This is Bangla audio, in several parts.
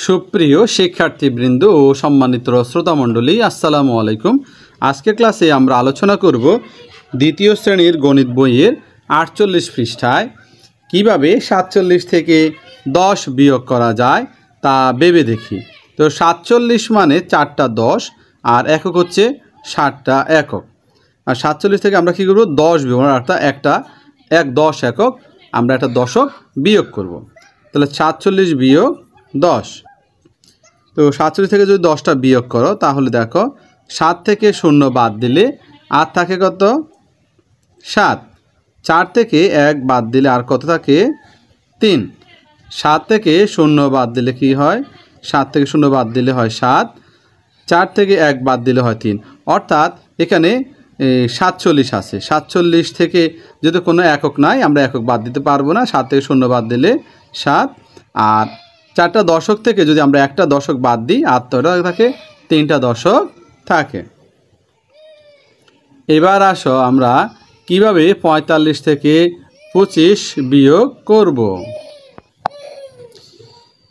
সুপ্রিয় শিক্ষার্থীবৃন্দ ও সম্মানিত শ্রোতামণ্ডলী, আসসালামু আলাইকুম। আজকের ক্লাসে আমরা আলোচনা করব দ্বিতীয় শ্রেণীর গণিত বইয়ের 48 পৃষ্ঠায় কিভাবে 47 থেকে 10 বিয়োগ করা যায় তা ভেবে দেখি। তো 47 মানে 4টা 10 আর একক হচ্ছে 60টা একক। আর 47 থেকে আমরা কী করব, 10 বিয়োগ, অর্থাৎ এক 10 একক আমরা একটা দশক বিয়োগ করব। তাহলে 47 বিয়োগ 10। তো 47 থেকে যদি 10টা বিয়োগ করো তাহলে দেখো 7 থেকে 0 বাদ দিলে আর থাকে কত? 7। 4 থেকে 1 বাদ দিলে আর কত থাকে? 3। 7 থেকে 0 বাদ দিলে কি হয়? 7 থেকে 0 বাদ দিলে হয় 7। 4 থেকে 1 বাদ দিলে হয় 3। অর্থাৎ এখানে 47 আছে। 47 থেকে যদি কোনো একক নাই, আমরা একক বাদ দিতে পারবো না। 7 থেকে 0 বাদ দিলে 7। আর 4টা দশক থেকে যদি আমরা একটা দশক বাদ দিই আর তোটা থাকে 3টা দশক থাকে। এবার আসো আমরা কিভাবে 45 থেকে 25 বিয়োগ করব।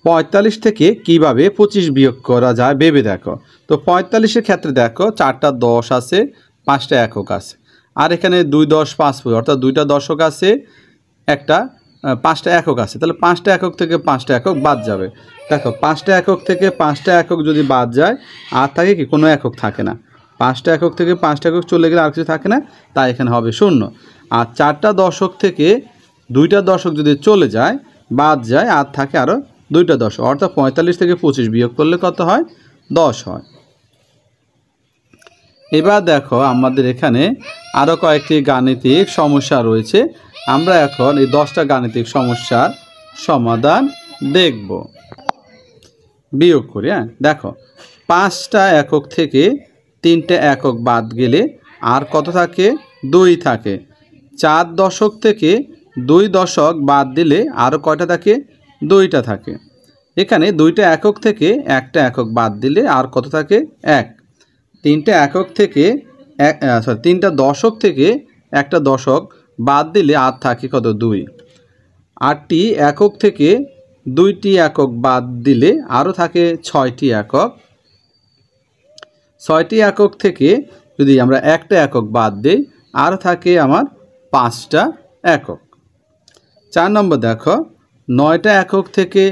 45 থেকে কিভাবে 25 বিয়োগ করা যায় ভেবে দেখো। তো 45-এর ক্ষেত্রে দেখো 4টা 10 আছে, 5টা একক আছে, আর এখানে 2 10 5 অর্থাৎ 2টা দশক আছে, একটা 5টা একক আছে। তাহলে 5টা একক থেকে 5টা একক বাদ যাবে। দেখো 5টা একক থেকে 5টা একক যদি বাদ যায় আর থাকে কি? কোনো একক থাকে না। 5টা একক থেকে 5টা একক চলে গেলে আর কিছু থাকে না, তাই এখানে হবে 0। আর 4টা দশক থেকে 2টা দশক যদি চলে যায়, বাদ যায়, আর থাকে আরও 2টা দশক, অর্থাৎ 45 থেকে 25 বিয়োগ করলে কত হয়? 10 হয়। এবার দেখো আমাদের এখানে আরও কয়েকটি গাণিতিক সমস্যা রয়েছে। আমরা এখন এই 10টা গাণিতিক সমস্যার সমাধান দেখব। বিয়োগ করি। দেখো 5টা একক থেকে 3টে একক বাদ গেলে আর কত থাকে? 2 থাকে। 4 দশক থেকে 2 দশক বাদ দিলে আরও কয়টা থাকে? 2টা থাকে। এখানে 2টা একক থেকে একটা একক বাদ দিলে আর কত থাকে? 1। 3টা একক থেকে 3টা দশক থেকে একটা দশক বাদ দিলে আর থাকে কত? 2। 8টি একক থেকে 2টি একক বাদ দিলে আরও থাকে 6টি একক। 6টি একক থেকে যদি আমরা একটা একক বাদ দিই আর থাকে আমার 5টা একক। 4 নম্বর দেখো 9টা একক থেকে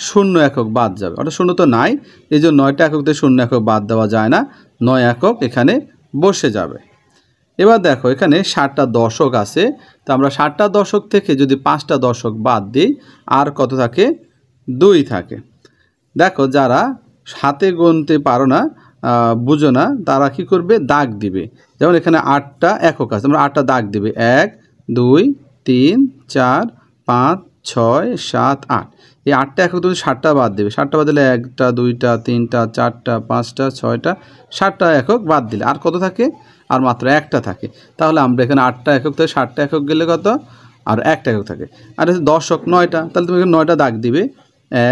0 একক বাদ যাবে, অর্থাৎ 0 তো নাই, এই জন্য 9টা একক থেকে 0 একক বাদ দেওয়া যায় না, 9 একক এখানে বসে যাবে। এবার দেখো এখানে 7টা দশক আছে, তো আমরা 7টা দশক থেকে যদি 5টা দশক বাদ দিই আর কত থাকে? 2 থাকে। দেখো যারা হাতে গুনতে পারো না, বুঝো না, তারা কি করবে? দাগ দিবে। যেমন এখানে 8টা একক আছে, আমরা 8টা দাগ দিবে। 1 2 3 4 5 6 7 8। এই 8টা একক তুমি 7টা বাদ দেবে। 7টা বাদ দিলে 1টা 2টা 3টা 4টা 5টা 6টা 7টা একক বাদ দিলে আর কত থাকে? আর মাত্র একটা থাকে। তাহলে আমরা এখানে 8টা একক থেকে 7টা একক গেলে কত? আর একটা একক থাকে। আর দশক 9টা, তাহলে তুমি এখানে 9টা দাগ দিবে।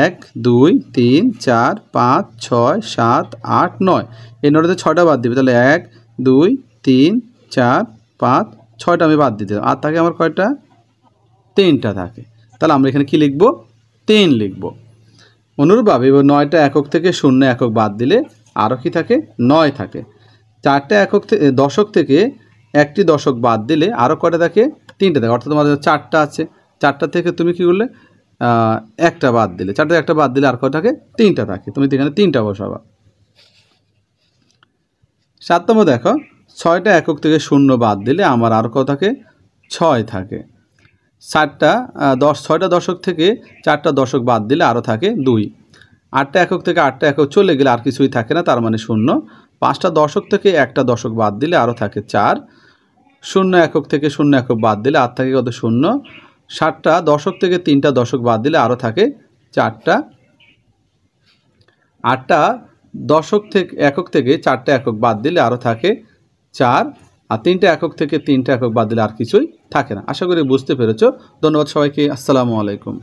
1 2 3 4 5 6 7 8 9। এই 9টাতে 6টা বাদ দিবে, তাহলে 1 2 3 4 5 6টা আমি বাদ দিতে, আর থাকে আমার কয়টা? 3টা থাকে। তাহলে আমরা এখানে কি লিখব? 3 লিখব। অনুরূপভাবে এবার 9টা একক থেকে 0 একক বাদ দিলে আরও কি থাকে? 9 থাকে। 4টা একক দশক থেকে একটি দশক বাদ দিলে আরও কয়টা থাকে? 3টা থাকে। অর্থাৎ তোমার 4টা আছে, 4টা থেকে তুমি কি করলে? একটা বাদ দিলে, 4টা একটা বাদ দিলে আর কয়টা থাকে? 3টা থাকে। তুমি এখানে 3টা বসাবা। 7 নম্বর দেখো 6টা একক থেকে 0 বাদ দিলে আমার আর কত থাকে? 6 থাকে। 6টা দশক থেকে 4টা দশক বাদ দিলে আরও থাকে 2। 8টা একক থেকে 8টা একক চলে গেলে আর কিছুই থাকে না, তার মানে 0। 5টা দশক থেকে একটা দশক বাদ দিলে আরও থাকে 4। 0 একক থেকে 0 একক বাদ দিলে আর থাকে কত? 0। 7টা দশক থেকে 3টা দশক বাদ দিলে আরও থাকে 4টা। 8টা দশক থেকে একক থেকে 4টা একক বাদ দিলে আরও থাকে 4। আর 3টা একক থেকে 3টা একক বাদ দিলে আর কিছুই থাকে না। আশা করি বুঝতে পেরেছো। ধন্যবাদ সবাইকে। আসসালামু আলাইকুম।